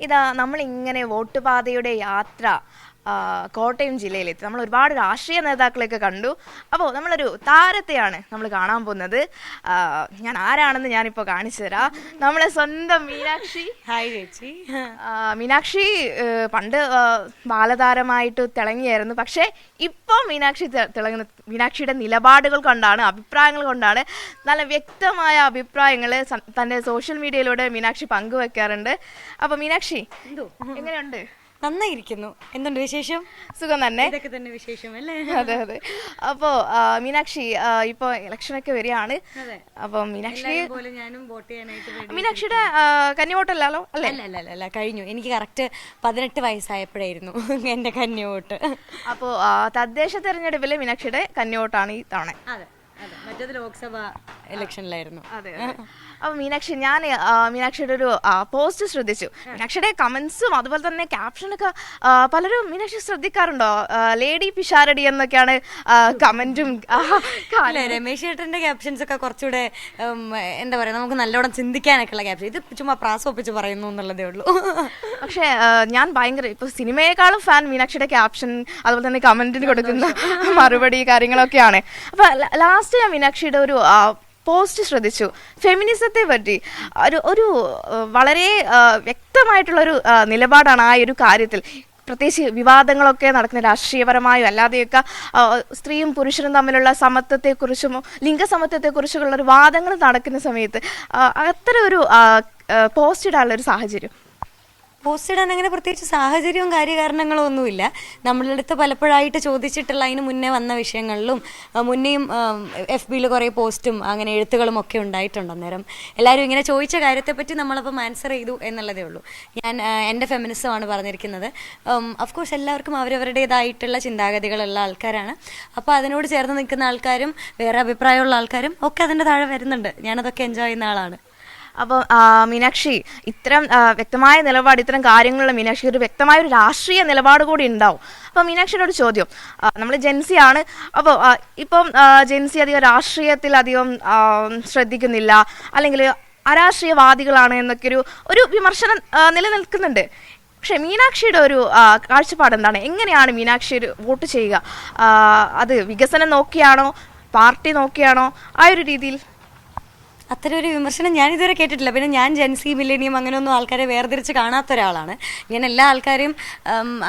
ഇതാ നമ്മളിങ്ങനെ വോട്ട് പാതയുടെ യാത്ര കോട്ടയം ജില്ലയിലെത്തി. നമ്മൾ ഒരുപാട് രാഷ്ട്രീയ നേതാക്കളെയൊക്കെ കണ്ടു. അപ്പോൾ നമ്മളൊരു താരത്തെയാണ് നമ്മൾ കാണാൻ പോകുന്നത്. ഞാൻ ആരാണെന്ന് ഞാനിപ്പോൾ കാണിച്ചു തരാം. നമ്മളെ സ്വന്തം മീനാക്ഷി. ഹായ് ചേച്ചി. മീനാക്ഷി പണ്ട് ബാലതാരമായിട്ട് തിളങ്ങിയായിരുന്നു. പക്ഷേ ഇപ്പോൾ മീനാക്ഷി തിളങ്ങുന്ന മീനാക്ഷിയുടെ നിലപാടുകൾ കൊണ്ടാണ്, അഭിപ്രായങ്ങൾ കൊണ്ടാണ്. നല്ല വ്യക്തമായ അഭിപ്രായങ്ങൾ തൻ്റെ സോഷ്യൽ മീഡിയയിലൂടെ മീനാക്ഷി പങ്കുവെക്കാറുണ്ട്. അപ്പോൾ മീനാക്ഷി എങ്ങനെയുണ്ട്? നന്നായിരിക്കുന്നു. എന്തുണ്ട് വിശേഷം? സുഖം തന്നെ. ഇതൊക്കെ തന്നെ വിശേഷം അല്ലേ? അതെ അതെ. അപ്പോൾ മീനാക്ഷി ഇപ്പോൾ ഇലക്ഷനൊക്കെ വരികയാണ്. അപ്പം മീനാക്ഷിയുടെ കന്നിവോട്ടല്ലോ അല്ലേ? അല്ല കഴിഞ്ഞു. എനിക്ക് കറക്റ്റ് 18 വയസ്സായപ്പോഴായിരുന്നു എന്റെ കന്നിവോട്ട്. അപ്പോൾ തദ്ദേശ തെരഞ്ഞെടുപ്പിൽ മീനാക്ഷിയുടെ കന്നിവോട്ടാണ് ഈ തവണ. മറ്റേത് ലോക്സഭ ഇലക്ഷനിലായിരുന്നു. അതെ. അപ്പോൾ മീനാക്ഷിയുടെ ഒരു പോസ്റ്റ് ശ്രദ്ധിച്ചു. മീനാക്ഷിയുടെ കമന്റ്സും അതുപോലെ തന്നെ ക്യാപ്ഷനൊക്കെ പലരും മീനാക്ഷി ശ്രദ്ധിക്കാറുണ്ടോ? ലേഡി പിഷാരടി എന്നൊക്കെയാണ് കമന്റും. രമേശ് ചേട്ടന്റെ ക്യാപ്ഷൻസ് ഒക്കെ കുറച്ചുകൂടെ എന്താ പറയാ, നമുക്ക് നല്ലോണം ചിന്തിക്കാനൊക്കെ ഉള്ള ക്യാപ്ഷൻ. ഇത് ചുമ്മാ പ്രാസൊപ്പിച്ച് പറയുന്നു എന്നുള്ളതേ ഉള്ളൂ. പക്ഷേ ഞാൻ ഭയങ്കര ഇപ്പൊ സിനിമയെക്കാളും ഫാൻ മീനാക്ഷിയുടെ ക്യാപ്ഷൻ അതുപോലെ തന്നെ കമന്റിന് കൊടുക്കുന്ന മറുപടി കാര്യങ്ങളൊക്കെയാണ്. അപ്പൊ ലാസ്റ്റ് ഞാൻ മീനാക്ഷിയുടെ ഒരു പോസ്റ്റ് ശ്രദ്ധിച്ചു. ഫെമിനിസത്തെ പറ്റി ഒരു വളരെ വ്യക്തമായിട്ടുള്ളൊരു നിലപാടാണ് ആ ഒരു കാര്യത്തിൽ. പ്രത്യേകിച്ച് വിവാദങ്ങളൊക്കെ നടക്കുന്ന രാഷ്ട്രീയപരമായും അല്ലാതെയൊക്കെ സ്ത്രീയും പുരുഷനും തമ്മിലുള്ള സമത്വത്തെക്കുറിച്ചും ലിംഗസമത്വത്തെക്കുറിച്ചുള്ള ഒരു വാദങ്ങൾ നടക്കുന്ന സമയത്ത് അത്തരം ഒരു പോസ്റ്റ് ഇടാനുള്ള ഒരു സാഹചര്യം. പോസ്റ്റ് ഇടാൻ അങ്ങനെ പ്രത്യേകിച്ച് സാഹചര്യവും കാര്യകാരണങ്ങളും ഒന്നുമില്ല. നമ്മളുടെ അടുത്ത് പലപ്പോഴായിട്ട് ചോദിച്ചിട്ടുള്ള അതിന് മുന്നേ വന്ന വിഷയങ്ങളിലും മുന്നേയും FBയിൽ കുറേ പോസ്റ്റും അങ്ങനെ എഴുത്തുകളും ഒക്കെ ഉണ്ടായിട്ടുണ്ട്. അന്നേരം എല്ലാവരും ഇങ്ങനെ ചോദിച്ച കാര്യത്തെപ്പറ്റി നമ്മളപ്പം ആൻസർ ചെയ്തു എന്നുള്ളതേ ഉള്ളൂ. ഞാൻ എൻ്റെ ഫെമിനിസമാണ് പറഞ്ഞിരിക്കുന്നത്. അഫ്കോഴ്സ് എല്ലാവർക്കും അവരവരുടേതായിട്ടുള്ള ചിന്താഗതികളുള്ള ആൾക്കാരാണ്. അപ്പോൾ അതിനോട് ചേർന്ന് നിൽക്കുന്ന ആൾക്കാരും വേറെ അഭിപ്രായമുള്ള ആൾക്കാരും ഒക്കെ അതിൻ്റെ താഴെ വരുന്നുണ്ട്. ഞാനതൊക്കെ എൻജോയ് ചെയ്യുന്ന ആളാണ്. അപ്പോൾ മീനാക്ഷി ഇത്തരം വ്യക്തമായ നിലപാട്, ഇത്തരം കാര്യങ്ങളുള്ള മീനാക്ഷി ഒരു വ്യക്തമായ ഒരു രാഷ്ട്രീയ നിലപാട് കൂടി ഉണ്ടാവും. അപ്പോൾ മീനാക്ഷിയുടെ ഒരു ചോദ്യം, നമ്മൾ ജെൻസി ആണ്. അപ്പോൾ ഇപ്പം ജെൻസി അധികം രാഷ്ട്രീയത്തിൽ അധികം ശ്രദ്ധിക്കുന്നില്ല, അല്ലെങ്കിൽ അരാഷ്ട്രീയവാദികളാണ് എന്നൊക്കെ ഒരു വിമർശനം നിലനിൽക്കുന്നുണ്ട്. പക്ഷെ മീനാക്ഷിയുടെ ഒരു കാഴ്ചപ്പാട് എന്താണ്? എങ്ങനെയാണ് മീനാക്ഷി ഒരു വോട്ട് ചെയ്യുക? അത് വികസനം നോക്കിയാണോ, പാർട്ടി നോക്കിയാണോ, ആ ഒരു രീതിയിൽ? അത്തരം ഒരു വിമർശനം ഞാനിതുവരെ കേട്ടിട്ടില്ല. പിന്നെ ഞാൻ ജെൻസി മില്ലേനിയം അങ്ങനെയൊന്നും ആൾക്കാരെ വേർതിരിച്ച് കാണാത്ത ഒരാളാണ്. ഞാൻ എല്ലാ ആൾക്കാരെയും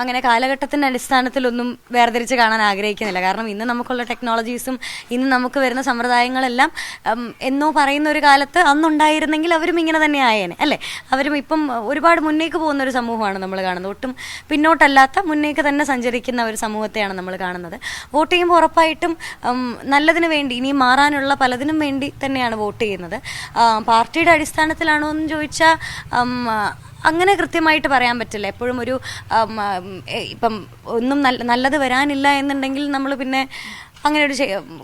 അങ്ങനെ കാലഘട്ടത്തിൻ്റെ അടിസ്ഥാനത്തിലൊന്നും വേർതിരിച്ച് കാണാൻ ആഗ്രഹിക്കുന്നില്ല. കാരണം ഇന്ന് നമുക്കുള്ള ടെക്നോളജീസും ഇന്ന് നമുക്ക് വരുന്ന സമ്പ്രദായങ്ങളെല്ലാം എന്നോ പറയുന്ന ഒരു കാലത്ത് അന്നുണ്ടായിരുന്നെങ്കിൽ അവരും ഇങ്ങനെ തന്നെ ആയേനെ അല്ലേ? അവരും ഇപ്പം ഒരുപാട് മുന്നേക്ക് പോകുന്ന ഒരു സമൂഹമാണ് നമ്മൾ കാണുന്നത്. ഒട്ടും പിന്നോട്ടല്ലാത്ത മുന്നേക്ക് തന്നെ സഞ്ചരിക്കുന്ന ഒരു സമൂഹത്തെയാണ് നമ്മൾ കാണുന്നത്. വോട്ട് ചെയ്യുമ്പോൾ ഉറപ്പായിട്ടും നല്ലതിന് വേണ്ടി, ഇനി മാറാനുള്ള പലതിനും വേണ്ടി തന്നെയാണ് വോട്ട് ചെയ്യുന്നത്. പാർട്ടിയുടെ അടിസ്ഥാനത്തിലാണോ എന്ന് ചോദിച്ചാൽ അങ്ങനെ കൃത്യമായിട്ട് പറയാൻ പറ്റില്ല. എപ്പോഴും ഒരു ഇപ്പം ഒന്നും നല്ലത് വരാനില്ല എന്നുണ്ടെങ്കിൽ നമ്മൾ പിന്നെ അങ്ങനെ ഒരു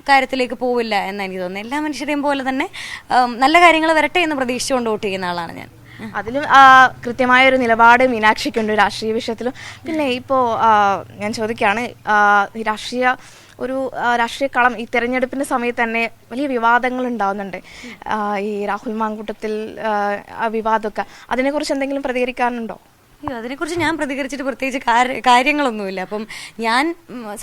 കാര്യത്തിലേക്ക് പോവില്ല എന്നാണ് എനിക്ക് തോന്നുന്നത്. എല്ലാ മനുഷ്യരെയും പോലെ തന്നെ നല്ല കാര്യങ്ങൾ വരട്ടെ എന്ന് പ്രതീക്ഷിച്ചുകൊണ്ട് വോട്ട് ചെയ്യുന്ന ആളാണ് ഞാൻ. അതിലും കൃത്യമായൊരു നിലപാട് മീനാക്ഷിക്കുണ്ട് രാഷ്ട്രീയ വിഷയത്തിലും. പിന്നെ ഇപ്പോൾ ഞാൻ ചോദിക്കുകയാണ്, രാഷ്ട്രീയ കളം ഈ തെരഞ്ഞെടുപ്പിൻ്റെ സമയത്ത് തന്നെ വലിയ വിവാദങ്ങൾ ഉണ്ടാകുന്നുണ്ട്. ഈ രാഹുൽ മാങ്കൂട്ടത്തിൽ വിവാദമൊക്കെ, അതിനെക്കുറിച്ച് എന്തെങ്കിലും പ്രതികരിക്കാനുണ്ടോ? അതിനെക്കുറിച്ച് ഞാൻ പ്രതികരിച്ചിട്ട് പ്രത്യേകിച്ച് കാര്യങ്ങളൊന്നുമില്ല. അപ്പം ഞാൻ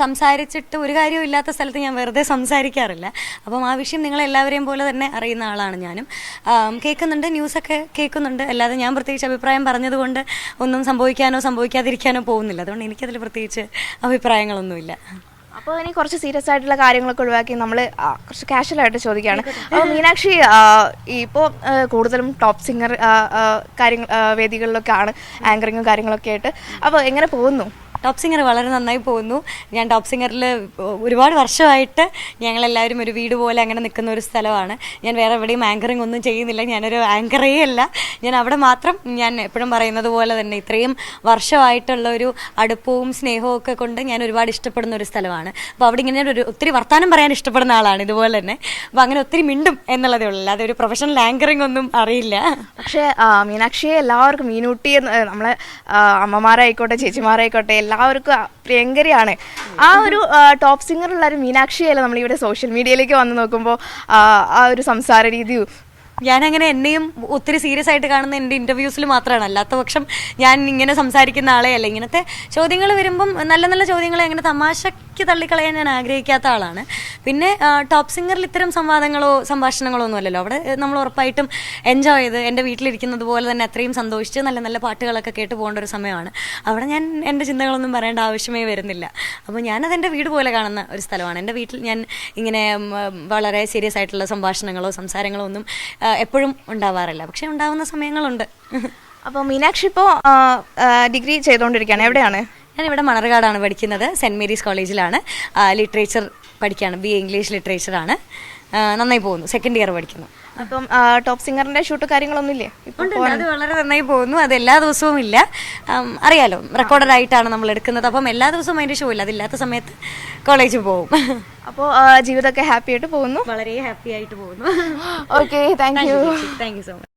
സംസാരിച്ചിട്ട് ഒരു കാര്യവും ഇല്ലാത്ത സ്ഥലത്ത് ഞാൻ വെറുതെ സംസാരിക്കാറില്ല. അപ്പം ആ വിഷയം നിങ്ങളെല്ലാവരെയും പോലെ തന്നെ അറിയുന്ന ആളാണ് ഞാനും. കേൾക്കുന്നുണ്ട്, ന്യൂസൊക്കെ കേൾക്കുന്നുണ്ട്. അല്ലാതെ ഞാൻ പ്രത്യേകിച്ച് അഭിപ്രായം പറഞ്ഞതുകൊണ്ട് ഒന്നും സംഭവിക്കാനോ സംഭവിക്കാതിരിക്കാനോ പോകുന്നില്ല. അതുകൊണ്ട് എനിക്കതിൽ പ്രത്യേകിച്ച് അഭിപ്രായങ്ങളൊന്നുമില്ല. അപ്പോൾ ഇനി കുറച്ച് സീരിയസ് ആയിട്ടുള്ള കാര്യങ്ങളൊക്കെ ഒഴിവാക്കി നമ്മൾ കുറച്ച് കാഷ്വലായിട്ട് ചോദിക്കുകയാണ്. അപ്പോൾ മീനാക്ഷി ഇപ്പോൾ കൂടുതലും ടോപ്പ് സിംഗർ വേദികളിലൊക്കെ ആണ്, ആങ്കറിങ്ങും കാര്യങ്ങളൊക്കെ ആയിട്ട്. അപ്പോൾ എങ്ങനെ പോകുന്നു? ടോപ്പ് സിംഗർ വളരെ നന്നായി പോകുന്നു. ഞാൻ ടോപ്പ് സിംഗറിൽ ഒരുപാട് വർഷമായിട്ട് ഞങ്ങളെല്ലാവരും ഒരു വീട് പോലെ അങ്ങനെ നിൽക്കുന്ന ഒരു സ്ഥലമാണ്. ഞാൻ വേറെ എവിടെയും ആങ്കറിങ് ഒന്നും ചെയ്യുന്നില്ല. ഞാനൊരു ആങ്കറേ അല്ല. ഞാൻ അവിടെ മാത്രം, ഞാൻ എപ്പോഴും പറയുന്നത് പോലെ തന്നെ ഇത്രയും വർഷമായിട്ടുള്ള ഒരു അടുപ്പവും സ്നേഹവും ഒക്കെ കൊണ്ട് ഞാൻ ഒരുപാട് ഇഷ്ടപ്പെടുന്ന ഒരു സ്ഥലമാണ്. അപ്പോൾ അവിടെ ഇങ്ങനെ ഒത്തിരി വർത്തമാനം പറയാൻ ഇഷ്ടപ്പെടുന്ന ആളാണ് ഇതുപോലെ തന്നെ. അപ്പോൾ അങ്ങനെ ഒത്തിരി മിണ്ടും എന്നുള്ളതേ ഉള്ളൂ, അല്ലാതെ ഒരു പ്രൊഫഷണൽ ആങ്കറിങ് ഒന്നും അറിയില്ല. പക്ഷേ മീനാക്ഷിയെ എല്ലാവർക്കും, മീനൂട്ടി നമ്മളെ അമ്മമാരായിക്കോട്ടെ ചേച്ചിമാരായിക്കോട്ടെ എല്ലാവർക്കും പ്രിയങ്കരിയാണ്. ആ ഒരു ടോപ്പ് സിംഗറുള്ള ഒരു മീനാക്ഷിയല്ല നമ്മളിവിടെ സോഷ്യൽ മീഡിയയിലേക്ക് വന്ന് നോക്കുമ്പോൾ ആ ഒരു സംസാര രീതിയും ഞാനങ്ങനെ എന്നെയും ഒത്തിരി സീരിയസ് ആയിട്ട് കാണുന്ന എൻ്റെ ഇൻ്റർവ്യൂസിൽ മാത്രമാണ്. അല്ലാത്ത പക്ഷം ഞാൻ ഇങ്ങനെ സംസാരിക്കുന്ന ആളെ അല്ല. ഇങ്ങനത്തെ ചോദ്യങ്ങൾ വരുമ്പം നല്ല നല്ല ചോദ്യങ്ങളെ അങ്ങനെ തമാശയ്ക്ക് തള്ളിക്കളയാൻ ഞാൻ ആഗ്രഹിക്കാത്ത ആളാണ്. പിന്നെ ടോപ്പ് സിംഗറിൽ ഇത്തരം സംവാദങ്ങളോ സംഭാഷണങ്ങളോ ഒന്നും അല്ലല്ലോ. അവിടെ നമ്മൾ ഉറപ്പായിട്ടും എൻജോയ് ചെയ്ത് എൻ്റെ വീട്ടിലിരിക്കുന്നത് പോലെ തന്നെ അത്രയും സന്തോഷിച്ച് നല്ല നല്ല പാട്ടുകളൊക്കെ കേട്ട് പോകേണ്ട ഒരു സമയമാണ്. അവിടെ ഞാൻ എൻ്റെ ചിന്തകളൊന്നും പറയേണ്ട ആവശ്യമേ വരുന്നില്ല. അപ്പോൾ ഞാനതെൻ്റെ വീട് പോലെ കാണുന്ന ഒരു സ്ഥലമാണ്. എൻ്റെ വീട്ടിൽ ഞാൻ ഇങ്ങനെ വളരെ സീരിയസ് ആയിട്ടുള്ള സംഭാഷണങ്ങളോ സംസാരങ്ങളോ ഒന്നും എപ്പോഴും ഉണ്ടാവാറില്ല. പക്ഷെ ഉണ്ടാവുന്ന സമയങ്ങളുണ്ട്. അപ്പോൾ മീനാക്ഷി ഇപ്പോൾ ഡിഗ്രി ചെയ്തുകൊണ്ടിരിക്കുകയാണ്. എവിടെയാണ്? ഞാനിവിടെ മണർകാടാണ് പഠിക്കുന്നത്. സെൻറ് മേരീസ് കോളേജിലാണ്. ലിറ്ററേച്ചർ പഠിക്കുകയാണ്. BA ഇംഗ്ലീഷ് ലിറ്ററേച്ചറാണ്. നന്നായി പോകുന്നു. സെക്കൻഡ് ഇയർ പഠിക്കുന്നു. അപ്പം ടോപ്പ് സിംഗറിന്റെ ഷൂട്ട് കാര്യങ്ങളൊന്നുമില്ലേ? ഉണ്ട്, അത് വളരെ നന്നായി പോകുന്നു. അത് എല്ലാ ദിവസവും ഇല്ല. അറിയാലോ, റെക്കോർഡഡ് ആയിട്ടാണ് നമ്മൾ എടുക്കുന്നത്. അപ്പം എല്ലാ ദിവസവും അതിൻ്റെ ഷോ ഇല്ല. അതില്ലാത്ത സമയത്ത് കോളേജിൽ പോകും. അപ്പോൾ ജീവിതമൊക്കെ ഹാപ്പി ആയിട്ട് പോകുന്നു. വളരെ ഹാപ്പി ആയിട്ട് പോകുന്നു. Okay, thank you so much.